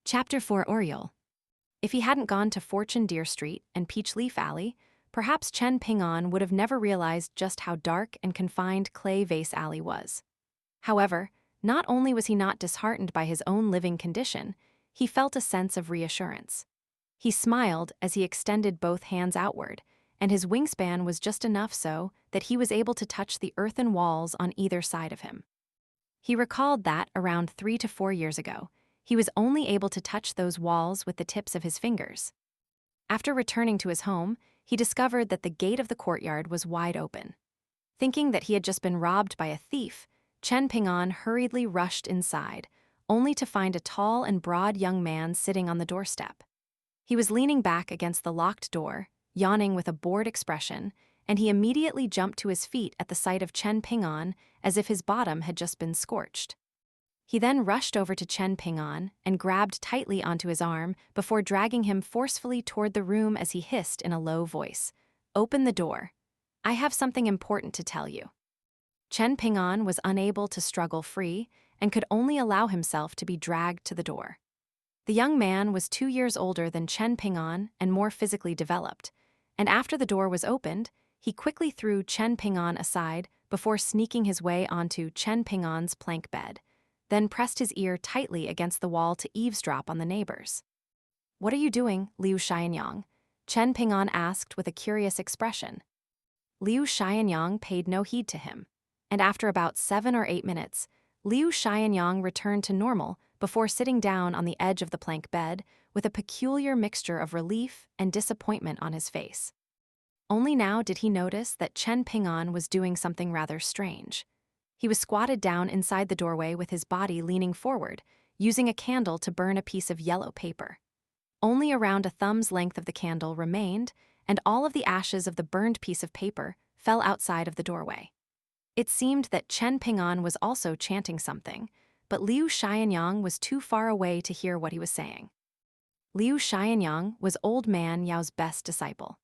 Chapter 4 Oriole. If he hadn't gone to Fortune Deer Street and Peach Leaf Alley, perhaps Chen Ping-an would have never realized just how dark and confined Clay Vase Alley was. However, not only was he not disheartened by his own living condition, he felt a sense of reassurance. He smiled as he extended both hands outward, and his wingspan was just enough so that he was able to touch the earthen walls on either side of him. He recalled that, around 3 to 4 years ago, he was only able to touch those walls with the tips of his fingers. After returning to his home, he discovered that the gate of the courtyard was wide open. Thinking that he had just been robbed by a thief, Chen Ping-an hurriedly rushed inside, only to find a tall and broad young man sitting on the doorstep. He was leaning back against the locked door, yawning with a bored expression, and he immediately jumped to his feet at the sight of Chen Ping-an as if his bottom had just been scorched. He then rushed over to Chen Ping-an and grabbed tightly onto his arm before dragging him forcefully toward the room as he hissed in a low voice, "Open the door. I have something important to tell you." Chen Ping-an was unable to struggle free and could only allow himself to be dragged to the door. The young man was 2 years older than Chen Ping-an and more physically developed, and after the door was opened, he quickly threw Chen Ping-an aside before sneaking his way onto Chen Ping-an's plank bed, then pressed his ear tightly against the wall to eavesdrop on the neighbors. "What are you doing, Liu Xianyang?" Chen Ping-an asked with a curious expression. Liu Xianyang paid no heed to him, and after about 7 or 8 minutes, Liu Xianyang returned to normal before sitting down on the edge of the plank bed with a peculiar mixture of relief and disappointment on his face. Only now did he notice that Chen Ping-an was doing something rather strange. He was squatted down inside the doorway with his body leaning forward, using a candle to burn a piece of yellow paper. Only around a thumb's length of the candle remained, and all of the ashes of the burned piece of paper fell outside of the doorway. It seemed that Chen Ping-an was also chanting something, but Liu Xianyang was too far away to hear what he was saying. Liu Xianyang was Old Man Yao's best disciple.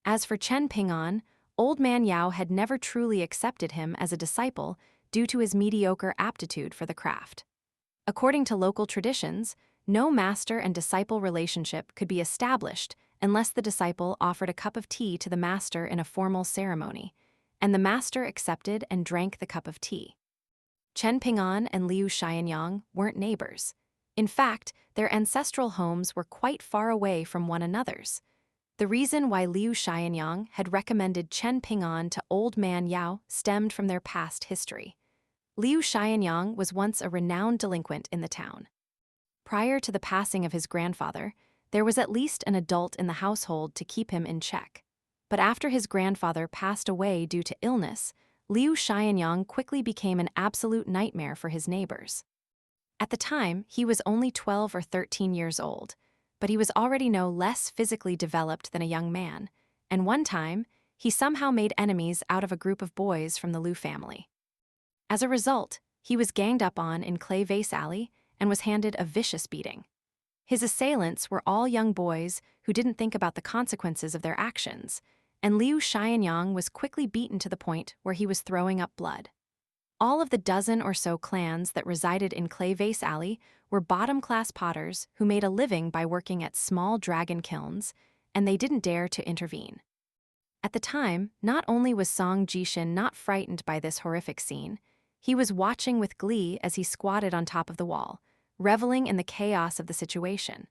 As for Chen Ping-an, Old Man Yao had never truly accepted him as a disciple due to his mediocre aptitude for the craft. According to local traditions, no master and disciple relationship could be established unless the disciple offered a cup of tea to the master in a formal ceremony, and the master accepted and drank the cup of tea. Chen Ping-an and Liu Xianyang weren't neighbors. In fact, their ancestral homes were quite far away from one another's. The reason why Liu Xianyang had recommended Chen Ping-an to Old Man Yao stemmed from their past history. Liu Xianyang was once a renowned delinquent in the town. Prior to the passing of his grandfather, there was at least an adult in the household to keep him in check. But after his grandfather passed away due to illness, Liu Xianyang quickly became an absolute nightmare for his neighbors. At the time, he was only 12 or 13 years old, but he was already no less physically developed than a young man, and one time, he somehow made enemies out of a group of boys from the Liu family. As a result, he was ganged up on in Clay Vase Alley and was handed a vicious beating. His assailants were all young boys who didn't think about the consequences of their actions, and Liu Xianyang was quickly beaten to the point where he was throwing up blood. All of the dozen or so clans that resided in Clay Vase Alley were bottom-class potters who made a living by working at small dragon kilns, and they didn't dare to intervene. At the time, not only was Song Jishin not frightened by this horrific scene, he was watching with glee as he squatted on top of the wall, reveling in the chaos of the situation.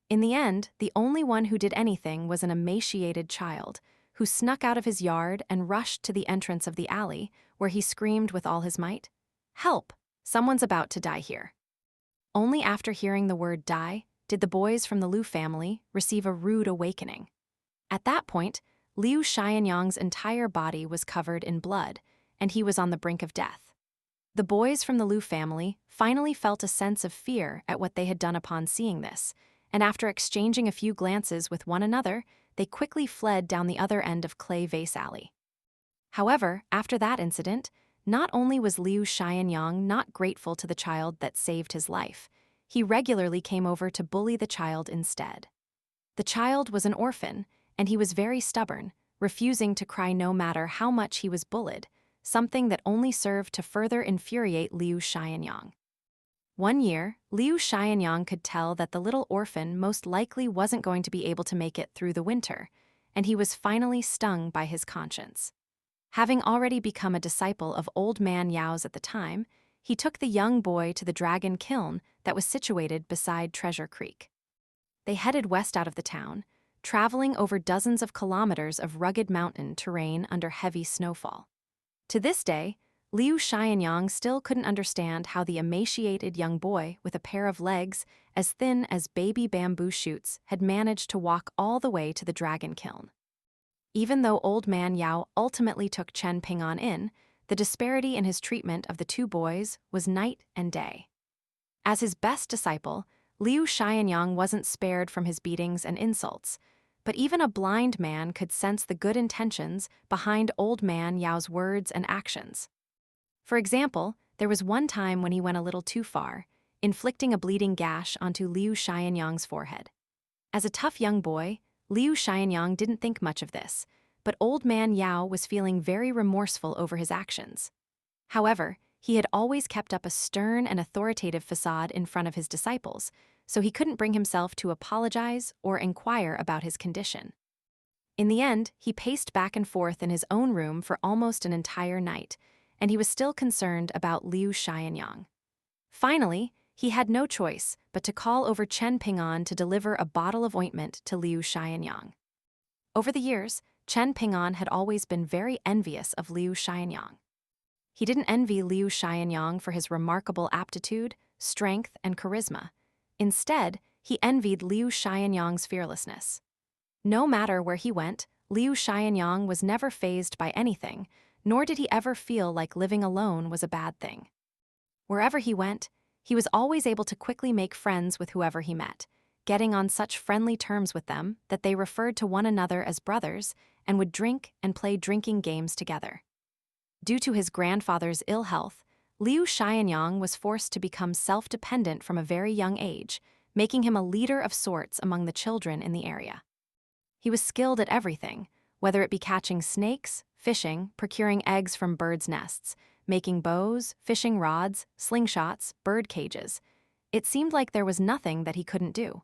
In the end, the only one who did anything was an emaciated child, who snuck out of his yard and rushed to the entrance of the alley, where he screamed with all his might, "Help! Someone's about to die here." Only after hearing the word die did the boys from the Liu family receive a rude awakening. At that point, Liu Xianyang's entire body was covered in blood, and he was on the brink of death. The boys from the Liu family finally felt a sense of fear at what they had done upon seeing this, and after exchanging a few glances with one another, they quickly fled down the other end of Clay Vase Alley. However, after that incident, not only was Liu Xianyang not grateful to the child that saved his life, he regularly came over to bully the child instead. The child was an orphan, and he was very stubborn, refusing to cry no matter how much he was bullied, something that only served to further infuriate Liu Xianyang. One year, Liu Xianyang could tell that the little orphan most likely wasn't going to be able to make it through the winter, and he was finally stung by his conscience. Having already become a disciple of Old Man Yao's at the time, he took the young boy to the dragon kiln that was situated beside Treasure Creek. They headed west out of the town, traveling over dozens of kilometers of rugged mountain terrain under heavy snowfall. To this day, Liu Xianyang still couldn't understand how the emaciated young boy with a pair of legs as thin as baby bamboo shoots had managed to walk all the way to the dragon kiln. Even though Old Man Yao ultimately took Chen Ping'an in, the disparity in his treatment of the two boys was night and day. As his best disciple, Liu Xianyang wasn't spared from his beatings and insults, but even a blind man could sense the good intentions behind Old Man Yao's words and actions. For example, there was one time when he went a little too far, inflicting a bleeding gash onto Liu Xianyang's forehead. As a tough young boy, Liu Xianyang didn't think much of this, but Old Man Yao was feeling very remorseful over his actions. However, he had always kept up a stern and authoritative facade in front of his disciples, so he couldn't bring himself to apologize or inquire about his condition. In the end, he paced back and forth in his own room for almost an entire night, and he was still concerned about Liu Xianyang. Finally, he had no choice but to call over Chen Ping'an to deliver a bottle of ointment to Liu Xianyang. Over the years, Chen Ping'an had always been very envious of Liu Xianyang. He didn't envy Liu Xianyang for his remarkable aptitude, strength, and charisma. Instead, he envied Liu Xianyang's fearlessness. No matter where he went, Liu Xianyang was never fazed by anything, nor did he ever feel like living alone was a bad thing. Wherever he went, he was always able to quickly make friends with whoever he met, getting on such friendly terms with them that they referred to one another as brothers and would drink and play drinking games together. Due to his grandfather's ill health, Liu Xianyang was forced to become self-dependent from a very young age, making him a leader of sorts among the children in the area. He was skilled at everything, whether it be catching snakes, fishing, procuring eggs from birds' nests, making bows, fishing rods, slingshots, bird cages. It seemed like there was nothing that he couldn't do.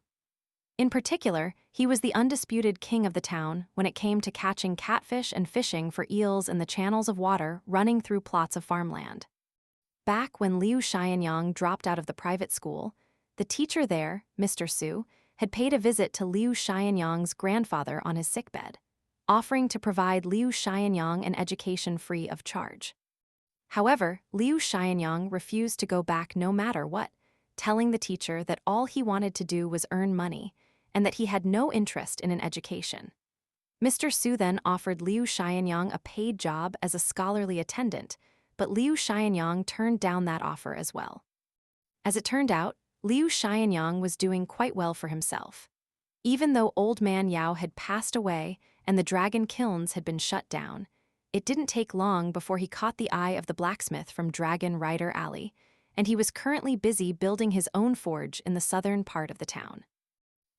In particular, he was the undisputed king of the town when it came to catching catfish and fishing for eels in the channels of water running through plots of farmland. Back when Liu Xianyang dropped out of the private school, the teacher there, Mr. Su, had paid a visit to Liu Xianyang's grandfather on his sickbed, offering to provide Liu Xianyang an education free of charge. However, Liu Xianyang refused to go back no matter what, telling the teacher that all he wanted to do was earn money, and that he had no interest in an education. Mr. Su then offered Liu Xianyang a paid job as a scholarly attendant, but Liu Xianyang turned down that offer as well. As it turned out, Liu Xianyang was doing quite well for himself. Even though Old Man Yao had passed away and the dragon kilns had been shut down, it didn't take long before he caught the eye of the blacksmith from Dragon Rider Alley, and he was currently busy building his own forge in the southern part of the town.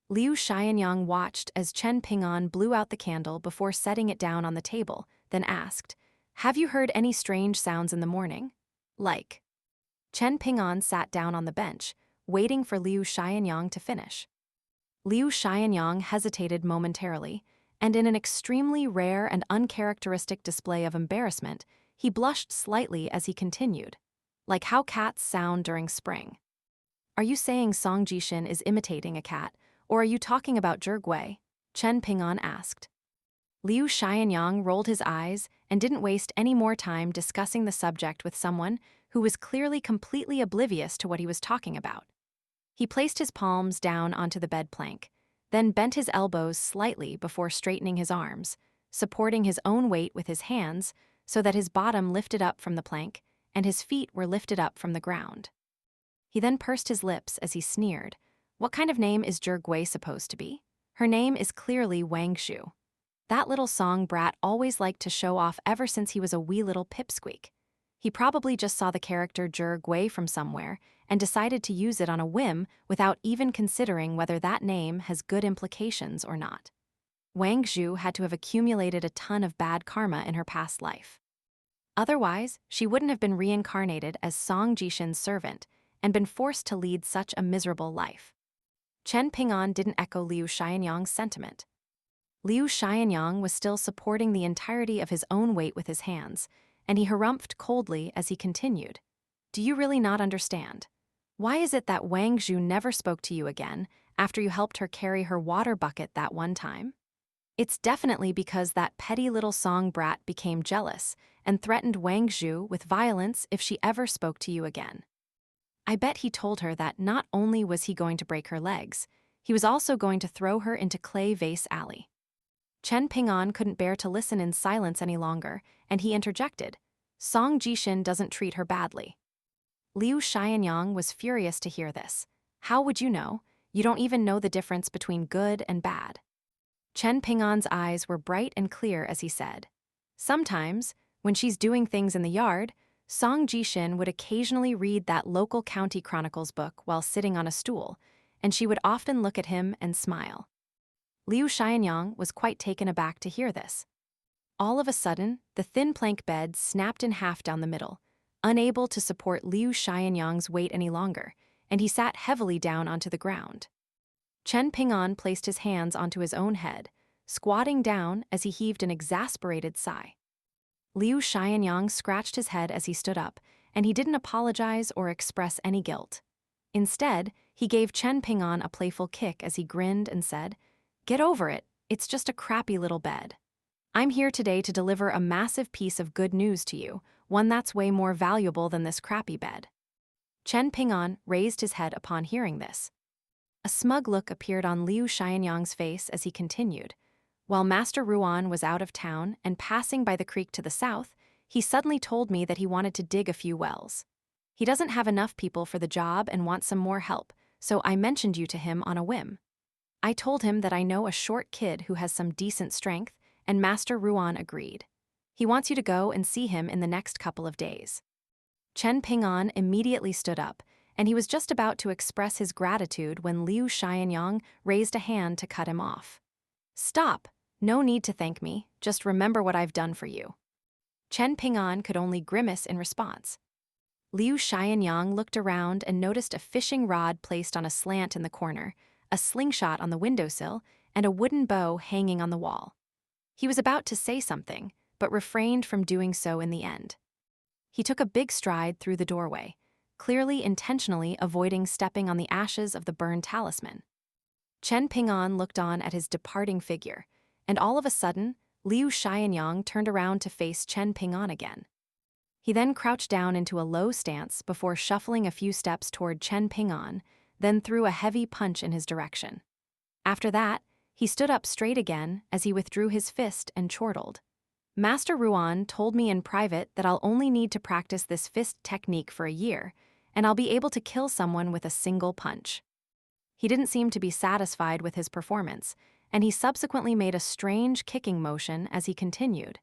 Liu Xianyang watched as Chen Ping'an blew out the candle before setting it down on the table, then asked, "Have you heard any strange sounds in the morning?" Like. Chen Ping'an sat down on the bench, waiting for Liu Xianyang to finish. Liu Xianyang hesitated momentarily, and in an extremely rare and uncharacteristic display of embarrassment, he blushed slightly as he continued, "Like how cats sound during spring." "Are you saying Song Jishin is imitating a cat, or are you talking about Zhigui?" Chen Ping'an asked. Liu Xianyang rolled his eyes and didn't waste any more time discussing the subject with someone who was clearly completely oblivious to what he was talking about. He placed his palms down onto the bed plank, then bent his elbows slightly before straightening his arms, supporting his own weight with his hands so that his bottom lifted up from the plank and his feet were lifted up from the ground. He then pursed his lips as he sneered. "What kind of name is Zhigui supposed to be? Her name is clearly Wang Shu. That little song brat always liked to show off ever since he was a wee little pipsqueak. He probably just saw the character Zhigui from somewhere and decided to use it on a whim without even considering whether that name has good implications or not. Wang Zhu had to have accumulated a ton of bad karma in her past life. Otherwise, she wouldn't have been reincarnated as Song Jishin's servant, and been forced to lead such a miserable life. Chen Ping'an didn't echo Liu Xianyang's sentiment. Liu Xianyang was still supporting the entirety of his own weight with his hands, and he harumphed coldly as he continued. Do you really not understand? Why is it that Wang Zhu never spoke to you again after you helped her carry her water bucket that one time? It's definitely because that petty little song brat became jealous and threatened Wang Zhu with violence if she ever spoke to you again. I bet he told her that not only was he going to break her legs, he was also going to throw her into Clay Vase Alley. Chen Ping'an couldn't bear to listen in silence any longer, and he interjected, Song Jishin doesn't treat her badly. Liu Xianyang was furious to hear this. How would you know? You don't even know the difference between good and bad. Chen Ping'an's eyes were bright and clear as he said, sometimes, when she's doing things in the yard, Song Jishin would occasionally read that local county chronicles book while sitting on a stool, and she would often look at him and smile. Liu Xianyang was quite taken aback to hear this. All of a sudden, the thin plank bed snapped in half down the middle, unable to support Liu Xianyang's weight any longer, and he sat heavily down onto the ground. Chen Ping'an placed his hands onto his own head, squatting down as he heaved an exasperated sigh. Liu Xianyang scratched his head as he stood up, and he didn't apologize or express any guilt. Instead, he gave Chen Ping'an a playful kick as he grinned and said, Get over it, it's just a crappy little bed. I'm here today to deliver a massive piece of good news to you, one that's way more valuable than this crappy bed. Chen Ping'an raised his head upon hearing this. A smug look appeared on Liu Xianyang's face as he continued. While Master Ruan was out of town and passing by the creek to the south, he suddenly told me that he wanted to dig a few wells. He doesn't have enough people for the job and wants some more help, so I mentioned you to him on a whim. I told him that I know a short kid who has some decent strength, and Master Ruan agreed. He wants you to go and see him in the next couple of days. Chen Ping'an immediately stood up, and he was just about to express his gratitude when Liu Xianyang raised a hand to cut him off. Stop! No need to thank me, just remember what I've done for you. Chen Ping'an could only grimace in response. Liu Xianyang looked around and noticed a fishing rod placed on a slant in the corner, a slingshot on the windowsill, and a wooden bow hanging on the wall. He was about to say something, but refrained from doing so in the end. He took a big stride through the doorway, clearly intentionally avoiding stepping on the ashes of the burned talisman. Chen Ping'an looked on at his departing figure, and all of a sudden, Liu Xianyang turned around to face Chen Ping'an again. He then crouched down into a low stance before shuffling a few steps toward Chen Ping'an, then threw a heavy punch in his direction. After that, he stood up straight again as he withdrew his fist and chortled. Master Ruan told me in private that I'll only need to practice this fist technique for a year, and I'll be able to kill someone with a single punch. He didn't seem to be satisfied with his performance, and he subsequently made a strange kicking motion as he continued.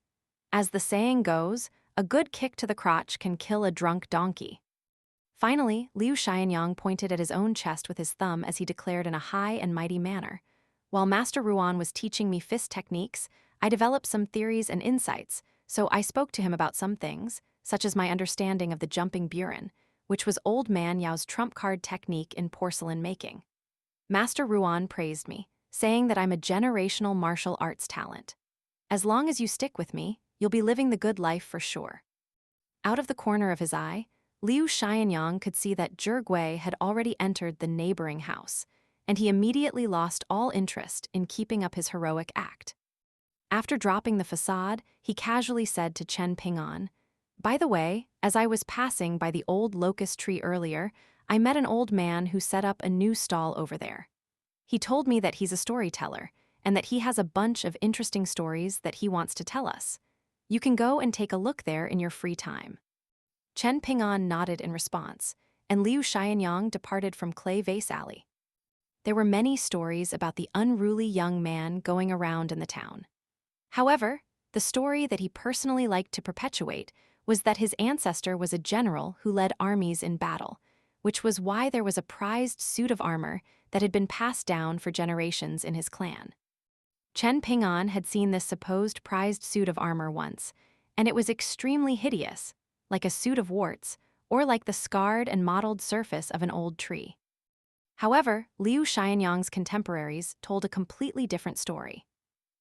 As the saying goes, a good kick to the crotch can kill a drunk donkey. Finally, Liu Xianyang pointed at his own chest with his thumb as he declared in a high and mighty manner, While Master Ruan was teaching me fist techniques, I developed some theories and insights, so I spoke to him about some things, such as my understanding of the jumping burin, which was old man Yao's trump card technique in porcelain making. Master Ruan praised me, saying that I'm a generational martial arts talent. As long as you stick with me, you'll be living the good life for sure. Out of the corner of his eye, Liu Xianyang could see that Zhe Gui had already entered the neighboring house, and he immediately lost all interest in keeping up his heroic act. After dropping the facade, he casually said to Chen Ping'an, "By the way, as I was passing by the old locust tree earlier, I met an old man who set up a new stall over there. He told me that he's a storyteller, and that he has a bunch of interesting stories that he wants to tell us. You can go and take a look there in your free time." Chen Ping'an nodded in response, and Liu Xianyang departed from Clay Vase Alley. There were many stories about the unruly young man going around in the town. However, the story that he personally liked to perpetuate was that his ancestor was a general who led armies in battle, which was why there was a prized suit of armor that had been passed down for generations in his clan. Chen Ping'an had seen this supposed prized suit of armor once, and it was extremely hideous, like a suit of warts, or like the scarred and mottled surface of an old tree. However, Liu Xianyang's contemporaries told a completely different story.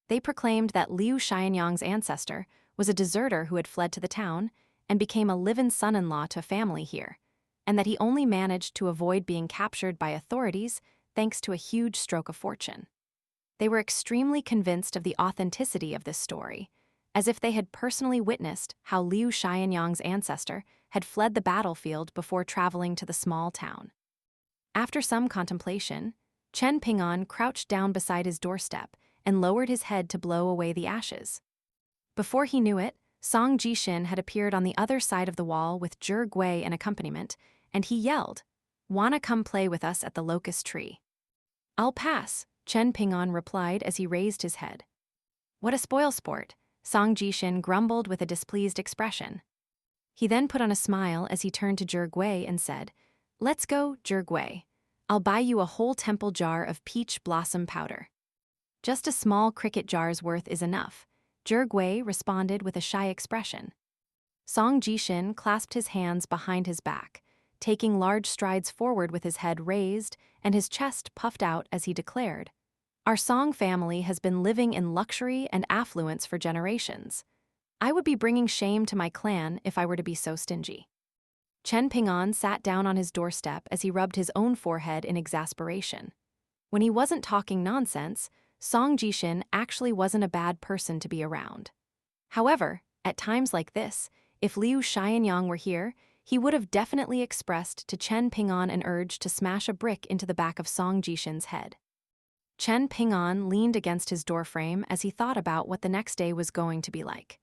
They proclaimed that Liu Xianyang's ancestor was a deserter who had fled to the town and became a live-in son-in-law to a family here, and that he only managed to avoid being captured by authorities thanks to a huge stroke of fortune. They were extremely convinced of the authenticity of this story, as if they had personally witnessed how Liu Xianyang's ancestor had fled the battlefield before traveling to the small town. After some contemplation, Chen Ping'an crouched down beside his doorstep and lowered his head to blow away the ashes. Before he knew it, Song Jixin had appeared on the other side of the wall with Zhi Gui in accompaniment, and he yelled, "Wanna come play with us at the locust tree?" "I'll pass," Chen Ping'an replied as he raised his head. "What a spoilsport," Song Jixin grumbled with a displeased expression. He then put on a smile as he turned to Zhi Gui and said, "Let's go, Zhi Gui. I'll buy you a whole temple jar of peach blossom powder." "Just a small cricket jar's worth is enough," Zhi Gui responded with a shy expression. Song Jixin clasped his hands behind his back, taking large strides forward with his head raised and his chest puffed out as he declared, "Our Song family has been living in luxury and affluence for generations. I would be bringing shame to my clan if I were to be so stingy." Chen Ping'an sat down on his doorstep as he rubbed his own forehead in exasperation. When he wasn't talking nonsense, Song Jixin actually wasn't a bad person to be around. However, at times like this, if Liu Xianyang were here, he would have definitely expressed to Chen Ping'an an urge to smash a brick into the back of Song Jixin's head. Chen Ping'an leaned against his doorframe as he thought about what the next day was going to be like.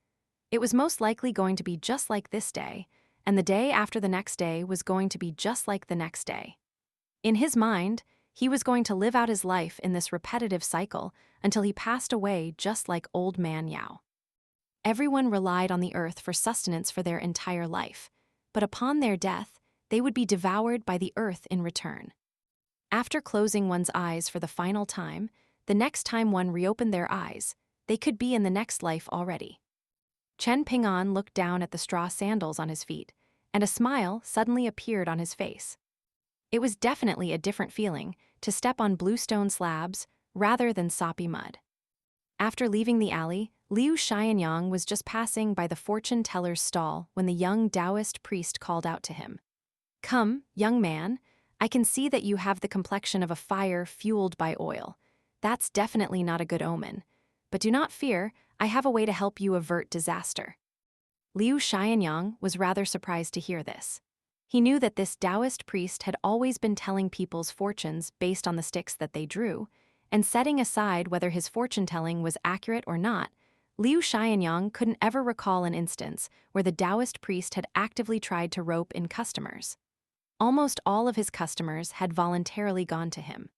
It was most likely going to be just like this day, and the day after the next day was going to be just like the next day. In his mind, he was going to live out his life in this repetitive cycle until he passed away just like Old Man Yao. Everyone relied on the earth for sustenance for their entire life, but upon their death, they would be devoured by the earth in return. After closing one's eyes for the final time, the next time one reopened their eyes, they could be in the next life already. Chen Ping'an looked down at the straw sandals on his feet, and a smile suddenly appeared on his face. It was definitely a different feeling to step on bluestone slabs rather than soppy mud. After leaving the alley, Liu Xianyang was just passing by the fortune teller's stall when the young Taoist priest called out to him. "Come, young man, I can see that you have the complexion of a fire fueled by oil. That's definitely not a good omen. But do not fear, I have a way to help you avert disaster." Liu Xianyang was rather surprised to hear this. He knew that this Taoist priest had always been telling people's fortunes based on the sticks that they drew, and setting aside whether his fortune-telling was accurate or not, Liu Xianyang couldn't ever recall an instance where the Taoist priest had actively tried to rope in customers. Almost all of his customers had voluntarily gone to him.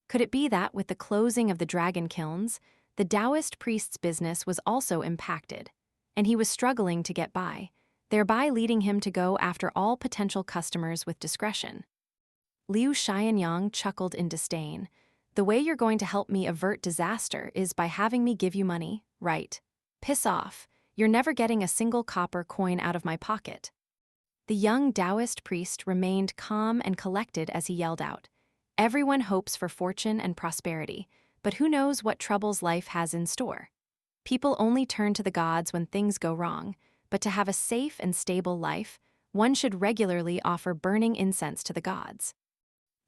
Could it be that with the closing of the dragon kilns, the Taoist priest's business was also impacted, and he was struggling to get by, thereby leading him to go after all potential customers with discretion? Liu Xianyang chuckled in disdain. "The way you're going to help me avert disaster is by having me give you money, right? Piss off, you're never getting a single copper coin out of my pocket." The young Taoist priest remained calm and collected as he yelled out, "Everyone hopes for fortune and prosperity, but who knows what troubles life has in store? People only turn to the gods when things go wrong, but to have a safe and stable life, one should regularly offer burning incense to the gods."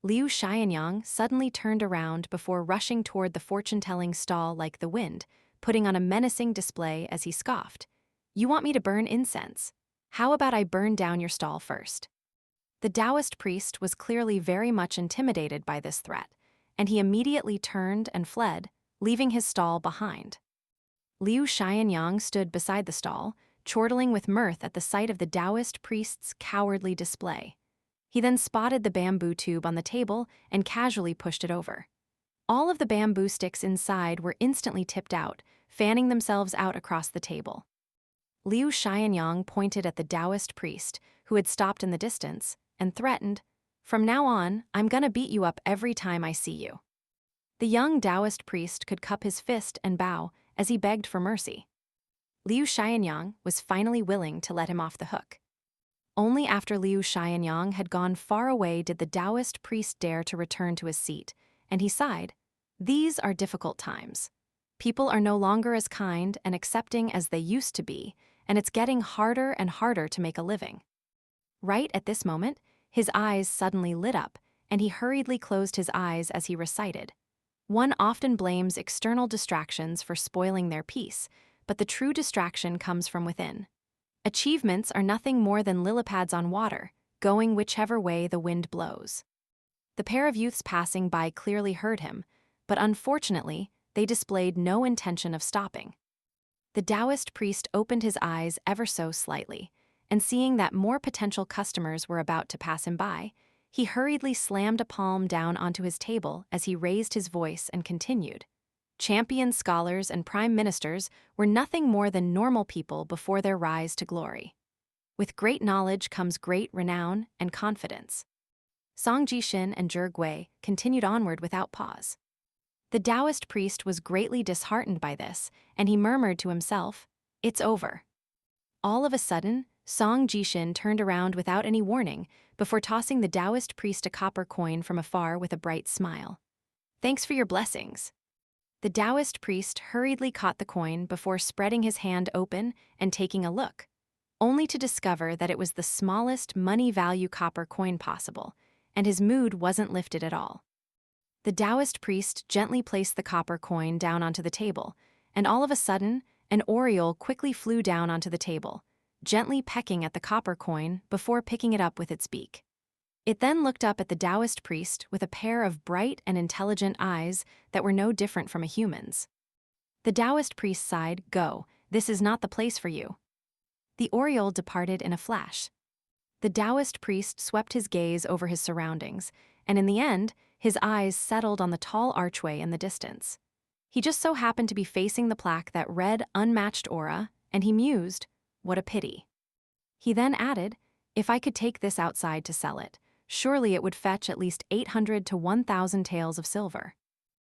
Liu Xianyang suddenly turned around before rushing toward the fortune-telling stall like the wind, putting on a menacing display as he scoffed. "You want me to burn incense? How about I burn down your stall first?" The Taoist priest was clearly very much intimidated by this threat, and he immediately turned and fled, leaving his stall behind. Liu Xianyang stood beside the stall, chortling with mirth at the sight of the Taoist priest's cowardly display. He then spotted the bamboo tube on the table and casually pushed it over. All of the bamboo sticks inside were instantly tipped out, fanning themselves out across the table. Liu Xianyang pointed at the Taoist priest, who had stopped in the distance, and threatened, "From now on, I'm gonna beat you up every time I see you." The young Taoist priest could cup his fist and bow as he begged for mercy. Liu Xianyang was finally willing to let him off the hook. Only after Liu Xianyang had gone far away did the Taoist priest dare to return to his seat, and he sighed. These are difficult times. People are no longer as kind and accepting as they used to be, and it's getting harder and harder to make a living. Right at this moment, his eyes suddenly lit up, and he hurriedly closed his eyes as he recited. One often blames external distractions for spoiling their peace, but the true distraction comes from within. Achievements are nothing more than lilipads on water, going whichever way the wind blows. The pair of youths passing by clearly heard him, but unfortunately, they displayed no intention of stopping. The Taoist priest opened his eyes ever so slightly, and seeing that more potential customers were about to pass him by, he hurriedly slammed a palm down onto his table as he raised his voice and continued. Champion scholars and prime ministers were nothing more than normal people before their rise to glory. With great knowledge comes great renown and confidence. Song Jishin and Zhe Gui continued onward without pause. The Taoist priest was greatly disheartened by this, and he murmured to himself, "It's over." All of a sudden, Song Jishin turned around without any warning before tossing the Taoist priest a copper coin from afar with a bright smile. "Thanks for your blessings." The Taoist priest hurriedly caught the coin before spreading his hand open and taking a look, only to discover that it was the smallest money-value copper coin possible, and his mood wasn't lifted at all. The Taoist priest gently placed the copper coin down onto the table, and all of a sudden, an oriole quickly flew down onto the table, gently pecking at the copper coin before picking it up with its beak. It then looked up at the Taoist priest with a pair of bright and intelligent eyes that were no different from a human's. The Taoist priest sighed, "Go, this is not the place for you." The Oriole departed in a flash. The Taoist priest swept his gaze over his surroundings, and in the end, his eyes settled on the tall archway in the distance. He just so happened to be facing the plaque that read "Unmatched Aura," and he mused, "What a pity." He then added, "If I could take this outside to sell it, surely it would fetch at least 800 to 1,000 taels of silver."